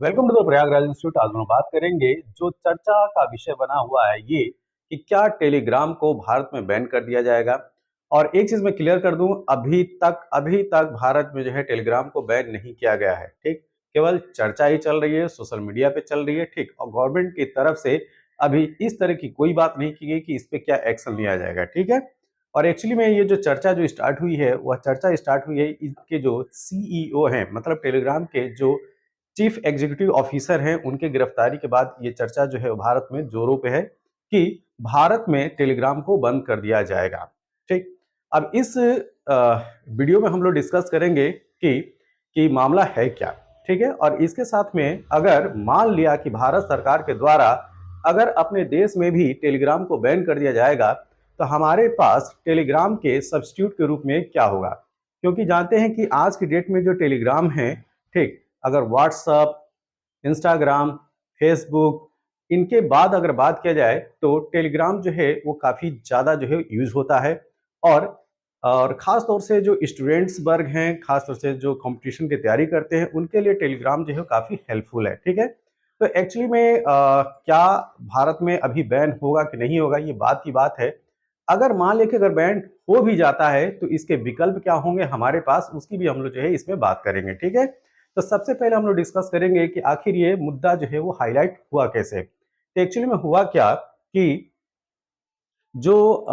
Welcome to the Prayagraj institute. आज हम बात करेंगे जो चर्चा का विषय बना हुआ है ये कि क्या टेलीग्राम को भारत में बैन कर दिया जाएगा। और एक चीज मैं क्लियर कर दूं, अभी तक भारत में जो है टेलीग्राम को बैन नहीं किया गया है। ठीक, केवल चर्चा ही चल रही है, सोशल मीडिया पे चल रही है। ठीक, और गवर्नमेंट की तरफ से अभी इस तरह की कोई बात नहीं की गई कि इस पे क्या एक्शन लिया जाएगा। ठीक है। और एक्चुअली में ये जो चर्चा जो स्टार्ट हुई है वह चर्चा स्टार्ट हुई है इसके जो सीईओ हैं, मतलब टेलीग्राम के जो चीफ एग्जीक्यूटिव ऑफिसर हैं, उनके गिरफ्तारी के बाद ये चर्चा जो है वो भारत में जोरों पे है कि भारत में टेलीग्राम को बंद कर दिया जाएगा। ठीक, अब इस वीडियो में हम लोग डिस्कस करेंगे कि मामला है क्या। ठीक है। और इसके साथ में अगर मान लिया कि भारत सरकार के द्वारा अगर अपने देश में भी टेलीग्राम को बैन कर दिया जाएगा तो हमारे पास टेलीग्राम के सब्स्टिट्यूट के रूप में क्या होगा। क्योंकि जानते हैं कि आज की डेट में जो टेलीग्राम है, ठीक, अगर व्हाट्सअप, इंस्टाग्राम, फेसबुक, इनके बाद अगर बात किया जाए तो टेलीग्राम जो है वो काफ़ी ज़्यादा जो है यूज होता है। और और ख़ास तौर से जो स्टूडेंट्स वर्ग हैं, ख़ास तौर से जो कंपटीशन की तैयारी करते हैं, उनके लिए टेलीग्राम जो है काफ़ी हेल्पफुल है। ठीक है। तो एक्चुअली में क्या भारत में अभी बैन होगा कि नहीं होगा, ये बात की बात है। अगर मान लें कि अगर बैन हो भी जाता है तो इसके विकल्प क्या होंगे हमारे पास, उसकी भी हम लोग जो है इसमें बात करेंगे। ठीक है। तो सबसे पहले हम लोग डिस्कस करेंगे कि आखिर ये मुद्दा जो है वो हाईलाइट हुआ कैसे। तो एक्चुअली में हुआ क्या कि जो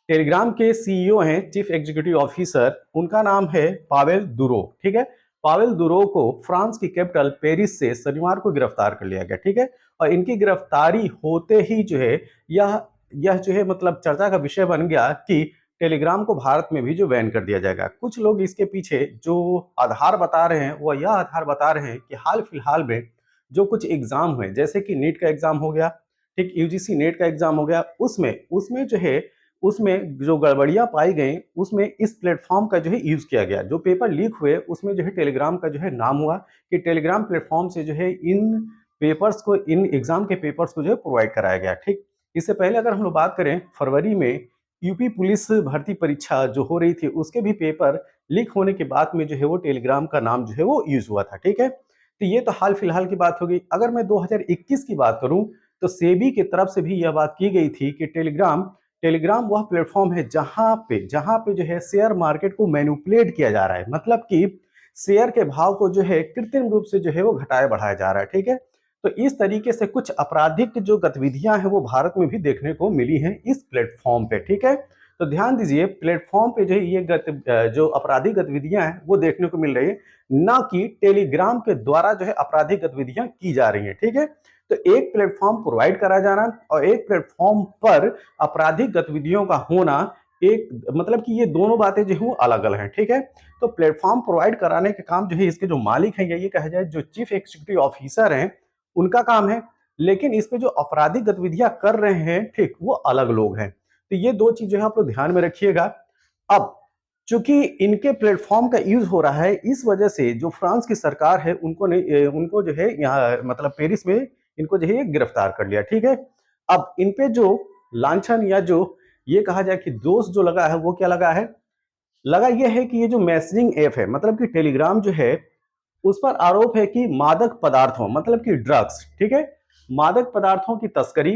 टेलीग्राम के सीईओ हैं, चीफ एग्जीक्यूटिव ऑफिसर, उनका नाम है पावेल दुरो। ठीक है। पावेल दुरो को फ्रांस की कैपिटल पेरिस से शनिवार को गिरफ्तार कर लिया गया। ठीक है। और इनकी गिरफ्तारी होते ही जो है यह यह जो है मतलब चर्चा का विषय बन गया कि टेलीग्राम को भारत में भी जो बैन कर दिया जाएगा। कुछ लोग इसके पीछे जो आधार बता रहे हैं वह यह आधार बता रहे हैं कि हाल फिलहाल में जो कुछ एग्जाम हुए, जैसे कि नीट का एग्जाम हो गया, ठीक, यूजीसी नेट का एग्जाम हो गया, उसमें उसमें जो है उसमें जो गड़बड़ियां पाई गई उसमें इस प्लेटफॉर्म का जो है यूज किया गया। जो पेपर लीक हुए उसमें जो है टेलीग्राम का जो है नाम हुआ कि टेलीग्राम प्लेटफॉर्म से जो है इन पेपर्स को, इन एग्जाम के पेपर्स को जो है प्रोवाइड कराया गया। ठीक, इससे पहले अगर हम लोग बात करें, फरवरी में यूपी पुलिस भर्ती परीक्षा जो हो रही थी उसके भी पेपर लीक होने के बाद में जो है वो टेलीग्राम का नाम जो है वो यूज हुआ था। ठीक है। तो ये तो हाल फिलहाल की बात हो गई। अगर मैं 2021 की बात करूं तो सेबी की तरफ से भी यह बात की गई थी कि टेलीग्राम टेलीग्राम वह प्लेटफॉर्म है जहां पे जो है शेयर मार्केट को मैनिपुलेट किया जा रहा है, मतलब कि शेयर के भाव को जो है कृत्रिम रूप से जो है वो घटाया बढ़ाया जा रहा है। ठीक है। तो इस तरीके से कुछ आपराधिक जो गतिविधियां हैं वो भारत में भी देखने को मिली हैं इस प्लेटफॉर्म पे। ठीक है। तो ध्यान दीजिए, प्लेटफॉर्म पे जो है ये जो आपराधिक गतिविधियां हैं वो देखने को मिल रही है, ना कि टेलीग्राम के द्वारा जो है आपराधिक गतिविधियां की जा रही हैं। ठीक है। तो एक प्लेटफॉर्म प्रोवाइड करा जाना और एक प्लेटफॉर्म पर आपराधिक गतिविधियों का होना, एक मतलब कि ये दोनों बातें जो है वो अलग अलग हैं। ठीक है। तो प्लेटफॉर्म प्रोवाइड कराने के काम जो है इसके जो मालिक हैं या ये कहा जाए जो चीफ एग्जीक्यूटिव ऑफिसर हैं उनका काम है, लेकिन इस पे जो आपराधिक गतिविधियां कर रहे हैं, ठीक, वो अलग लोग हैं। तो ये दो चीज जो है आप लोग ध्यान में रखिएगा। अब चूंकि इनके प्लेटफॉर्म का यूज हो रहा है, इस वजह से जो फ्रांस की सरकार है उनको जो है यहाँ मतलब पेरिस में इनको जो है गिरफ्तार कर लिया। ठीक है। अब इन पे जो लांछन या जो ये कहा जाए कि दोष जो लगा है वो क्या लगा है, लगा ये है कि ये जो मैसेजिंग ऐप है, मतलब कि टेलीग्राम जो है, उस पर आरोप है कि मादक पदार्थों, मतलब कि ड्रग्स, ठीक है, मादक पदार्थों की तस्करी,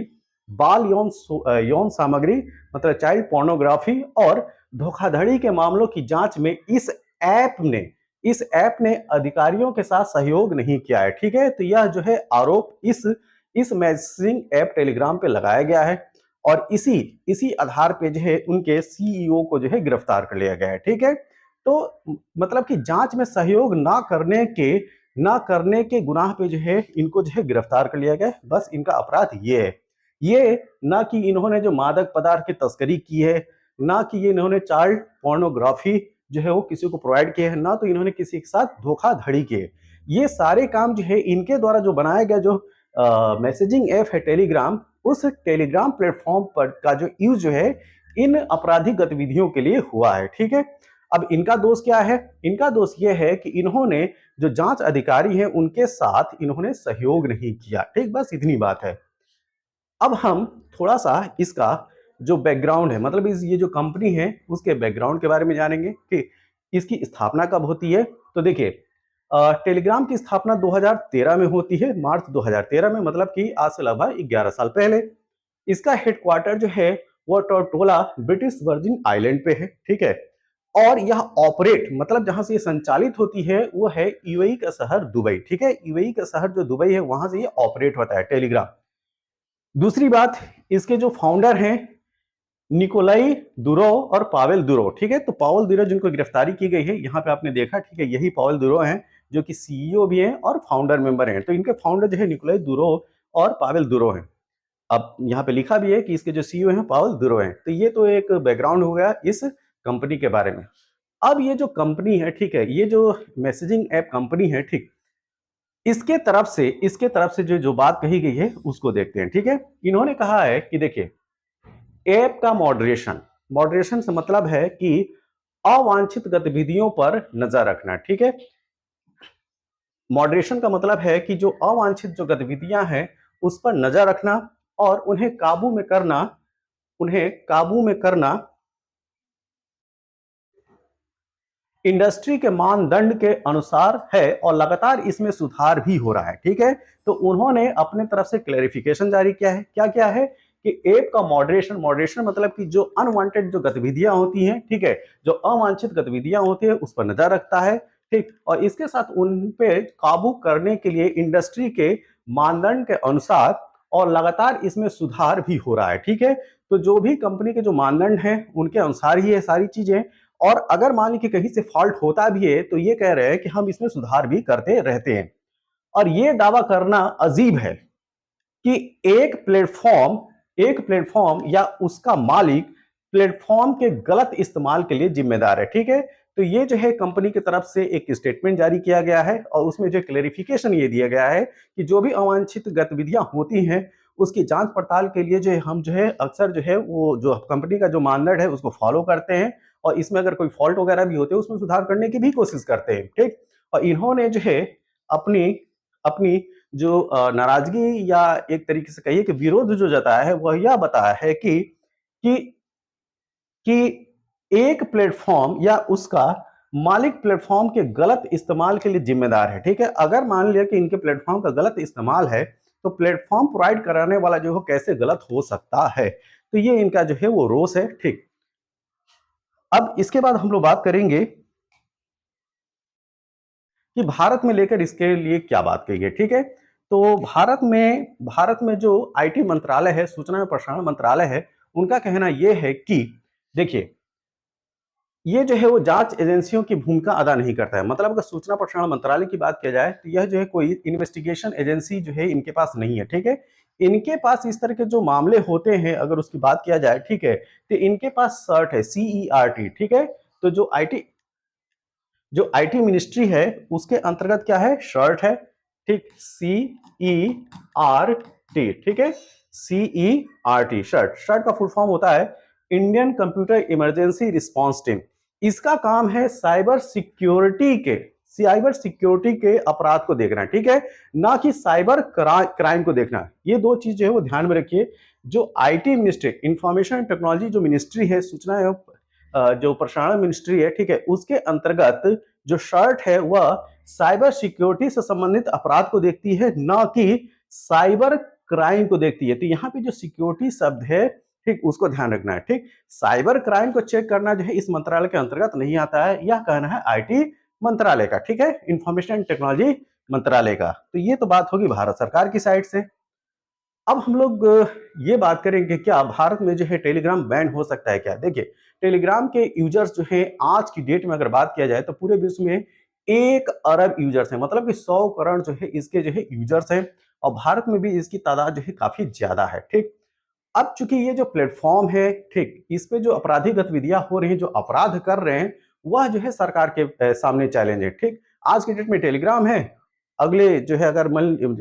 बाल यौन सामग्री, मतलब चाइल्ड पोर्नोग्राफी और धोखाधड़ी के मामलों की जांच में इस ऐप ने अधिकारियों के साथ सहयोग नहीं किया है। ठीक है। तो यह जो है आरोप इस मैसेजिंग ऐप टेलीग्राम पे लगाया गया है और इसी इसी आधार पे जो है उनके सीईओ को जो है गिरफ्तार कर लिया गया है। ठीक है। तो मतलब कि जांच में सहयोग ना करने के गुनाह पे जो है इनको जो है गिरफ्तार कर लिया गया। बस इनका अपराध ये है, ये ना कि इन्होंने जो मादक पदार्थ की तस्करी की है, ना कि ये इन्होंने चाइल्ड पोर्नोग्राफी जो है वो किसी को प्रोवाइड किया है, ना तो इन्होंने किसी के साथ धोखाधड़ी की है। ये सारे काम जो है इनके द्वारा जो बनाया गया जो मैसेजिंग ऐप है टेलीग्राम, उस टेलीग्राम प्लेटफॉर्म पर का जो यूज जो है इन आपराधिक गतिविधियों के लिए हुआ है। ठीक है। अब इनका दोष क्या है, इनका दोष यह है कि इन्होंने जो जांच अधिकारी हैं उनके साथ इन्होंने सहयोग नहीं किया। ठीक, बस इतनी बात है। अब हम थोड़ा सा इसका जो बैकग्राउंड है, मतलब ये जो कंपनी है उसके बैकग्राउंड के बारे में जानेंगे कि इसकी स्थापना कब होती है। तो देखिए, टेलीग्राम की स्थापना 2013 में होती है, मार्च 2013 में, मतलब कि आज से लगभग 11 साल पहले। इसका हेडक्वार्टर जो है वो टोरटोला ब्रिटिश वर्जिन आइलैंड पे है, ठीक है। और यह ऑपरेट, मतलब जहां से ये संचालित होती है वो है यूएई का शहर दुबई, ठीक है। यूएई का शहर जो दुबई है वहां से ये ऑपरेट होता है टेलीग्राम। दूसरी बात, इसके जो फाउंडर हैं निकोलाई दुरो और पावेल दुरो, ठीक है। तो पावेल दुरो जिनको गिरफ्तारी की गई है, यहाँ पे आपने देखा, ठीक है, यही पावेल दुरो हैं जो कि सीईओ भी हैं और फाउंडर मेंबर हैं। तो इनके फाउंडर जो है निकोलाई दुरो और पावेल दुरो हैं। अब यहाँ पे लिखा भी है कि इसके जो सीईओ हैं पावेल दुरो हैं। तो ये तो एक बैकग्राउंड हो गया इस कंपनी के बारे में। अब ये जो कंपनी है, ठीक है, ये जो मैसेजिंग ऐप कंपनी है, ठीक, इसके तरफ से जो जो बात कही गई है उसको देखते हैं, ठीक है। इन्होंने कहा है कि देखिए, ऐप का मॉडरेशन, मॉडरेशन से मतलब है कि अवांछित गतिविधियों पर नजर रखना, ठीक है। मॉडरेशन का मतलब है कि जो अवांछित जो गतिविधियां हैं उस पर नजर रखना और उन्हें काबू में करना इंडस्ट्री के मानदंड के अनुसार है और लगातार इसमें सुधार भी हो रहा है, ठीक है। तो उन्होंने अपने तरफ से क्लैरिफिकेशन जारी किया है। क्या क्या है कि ऐप का मॉडरेशन, मॉडरेशन मतलब कि जो अनवांटेड जो गतिविधियां होती हैं, ठीक है, जो अवांछित गतिविधियां होती है उस पर नजर रखता है, ठीक। और इसके साथ उन पे काबू करने के लिए इंडस्ट्री के मानदंड के अनुसार और लगातार इसमें सुधार भी हो रहा है, ठीक है। तो जो भी कंपनी के जो मानदंड हैं उनके अनुसार ही है सारी चीजें। और अगर मान लीजिए कहीं से फॉल्ट होता भी है तो ये कह रहे हैं कि हम इसमें सुधार भी करते रहते हैं। और ये दावा करना अजीब है कि एक प्लेटफॉर्म या उसका मालिक प्लेटफॉर्म के गलत इस्तेमाल के लिए जिम्मेदार है, ठीक है। तो ये जो है कंपनी की तरफ से एक स्टेटमेंट जारी किया गया है और उसमें जो क्लेरिफिकेशन ये दिया गया है कि जो भी अवांछित गतिविधियां होती हैं उसकी जांच पड़ताल के लिए जो है हम जो है अक्सर जो है वो जो कंपनी का जो मानदंड है उसको फॉलो करते हैं और इसमें अगर कोई फॉल्ट वगैरह भी होते हैं उसमें सुधार करने की भी कोशिश करते हैं, ठीक। और इन्होंने जो है अपनी अपनी जो नाराजगी या एक तरीके से कहिए कि विरोध जो जताया है वह यह बताया है कि कि एक प्लेटफॉर्म या उसका मालिक प्लेटफॉर्म के गलत इस्तेमाल के लिए जिम्मेदार है, ठीक है। अगर मान लिया कि इनके प्लेटफॉर्म का गलत इस्तेमाल है तो प्लेटफॉर्म प्रोवाइड कराने वाला जो है कैसे गलत हो सकता है। तो ये इनका जो है वो रोष है, ठीक। अब इसके बाद हम लोग बात करेंगे कि भारत में लेकर इसके लिए क्या बात कही है, ठीक है। तो भारत में जो आईटी मंत्रालय है, सूचना एवं प्रसारण मंत्रालय है, उनका कहना यह है कि देखिए, ये जो है वो जांच एजेंसियों की भूमिका अदा नहीं करता है। मतलब अगर सूचना प्रसारण मंत्रालय की बात किया जाए तो यह जो है कोई इन्वेस्टिगेशन एजेंसी जो है इनके पास नहीं है, ठीक है। इनके पास इस तरह के जो मामले होते हैं अगर उसकी बात किया जाए, ठीक है, तो इनके पास सर्ट है, CERT, ठीक है। तो जो आईटी मिनिस्ट्री है उसके अंतर्गत क्या है, शर्ट है, ठीक, CERT, ठीक है, CERT, शर्ट। शर्ट का फुल फॉर्म होता है Indian computer emergency response team. इसका काम है साइबर सिक्योरिटी के अपराध को देखना, ठीक है, ना कि साइबर क्राइम को देखना। ये दो चीज जो है वो ध्यान में रखिए। जो आईटी मिनिस्ट्री, इंफॉर्मेशन टेक्नोलॉजी जो मिनिस्ट्री है, सूचना एवं जो प्रसारण मिनिस्ट्री है, ठीक है, उसके अंतर्गत जो शर्ट है वह साइबर सिक्योरिटी से संबंधित अपराध को देखती है, ना कि साइबर क्राइम को देखती है। तो यहाँ पे जो सिक्योरिटी शब्द है, ठीक, उसको ध्यान रखना है, ठीक। साइबर क्राइम को चेक करना जो है इस मंत्रालय के अंतर्गत नहीं आता है, यह कहना है आईटी मंत्रालय का, ठीक है, इंफॉर्मेशन टेक्नोलॉजी मंत्रालय का। तो ये तो बात होगी भारत सरकार की साइड से। अब हम लोग ये बात करेंगे क्या भारत में जो है टेलीग्राम बैन हो सकता है क्या। देखिए, टेलीग्राम के यूजर्स जो है आज की डेट में अगर बात किया जाए तो पूरे विश्व में 1 अरब यूजर्स हैं, मतलब कि 100 करोड़ जो है इसके जो है यूजर्स हैं और भारत में भी इसकी तादाद जो है काफी ज्यादा है, ठीक। अब चूंकि ये जो प्लेटफॉर्म है, ठीक, इस पे जो आपराधिक गतिविधियां हो रही हैं, जो अपराध कर रहे हैं, वह जो है सरकार के सामने चैलेंज है, ठीक। आज की डेट में टेलीग्राम है, अगले जो है अगर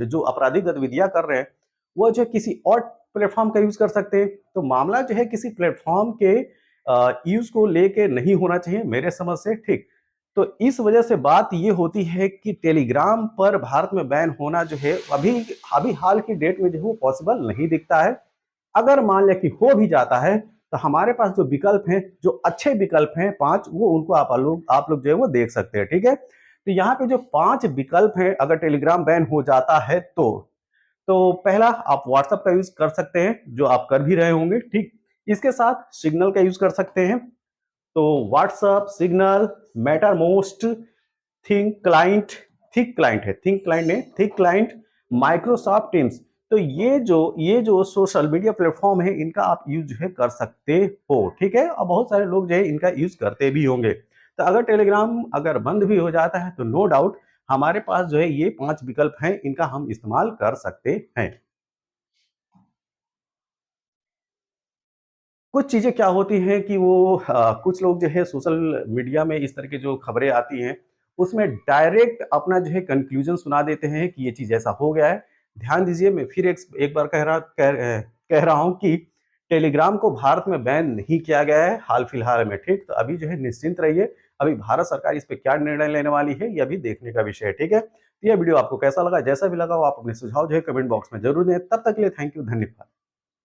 जो आपराधिक गतिविधियां कर रहे हैं वो जो किसी और प्लेटफॉर्म का यूज कर सकते हैं। तो मामला जो है किसी प्लेटफॉर्म के यूज को लेके नहीं होना चाहिए मेरे समझ से, ठीक। तो इस वजह से बात ये होती है कि टेलीग्राम पर भारत में बैन होना जो है अभी अभी हाल की डेट में जो है वो पॉसिबल नहीं दिखता है। अगर मान लिया कि हो भी जाता है तो हमारे पास जो विकल्प हैं, जो अच्छे विकल्प हैं 5, वो उनको आप लोग जो है वो देख सकते हैं, ठीक है। तो यहाँ पे जो 5 विकल्प हैं अगर टेलीग्राम बैन हो जाता है तो पहला आप व्हाट्सएप का यूज कर सकते हैं, जो आप कर भी रहे होंगे, ठीक। इसके साथ सिग्नल का यूज कर सकते हैं, तो व्हाट्सएप, सिग्नल, मेटामोस्ट, थिंक क्लाइंट ने थिंक क्लाइंट, माइक्रोसॉफ्ट टीम्स। तो ये जो सोशल मीडिया प्लेटफॉर्म है इनका आप यूज जो है कर सकते हो, ठीक है। और बहुत सारे लोग जो है इनका यूज करते भी होंगे। तो अगर टेलीग्राम अगर बंद भी हो जाता है तो नो डाउट हमारे पास जो है ये 5 विकल्प हैं, इनका हम इस्तेमाल कर सकते हैं। कुछ चीज़ें क्या होती हैं कि वो कुछ लोग जो है सोशल मीडिया में इस तरह की जो खबरें आती हैं, उसमें डायरेक्ट अपना जो है कन्क्लूज़न सुना देते हैं कि ये चीज़ ऐसा हो गया है। ध्यान दीजिए, मैं फिर एक बार कह रहा हूँ कि टेलीग्राम को भारत में बैन नहीं किया गया है हाल-फिलहाल में, ठीक? तो अभी जो है निश्चिंत रहिए, अभी भारत सरकार इस पे क्या निर्णय लेने वाली है, ये अभी देखने का विषय है, ठीक है? तो यह वीडियो आपको कैसा लगा? जैसा भी लगा हो आप अपने सुझाव जो है कमेंट बॉक्स में ज़रूर दें। तब तक के लिए थैंक यू, धन्यवाद।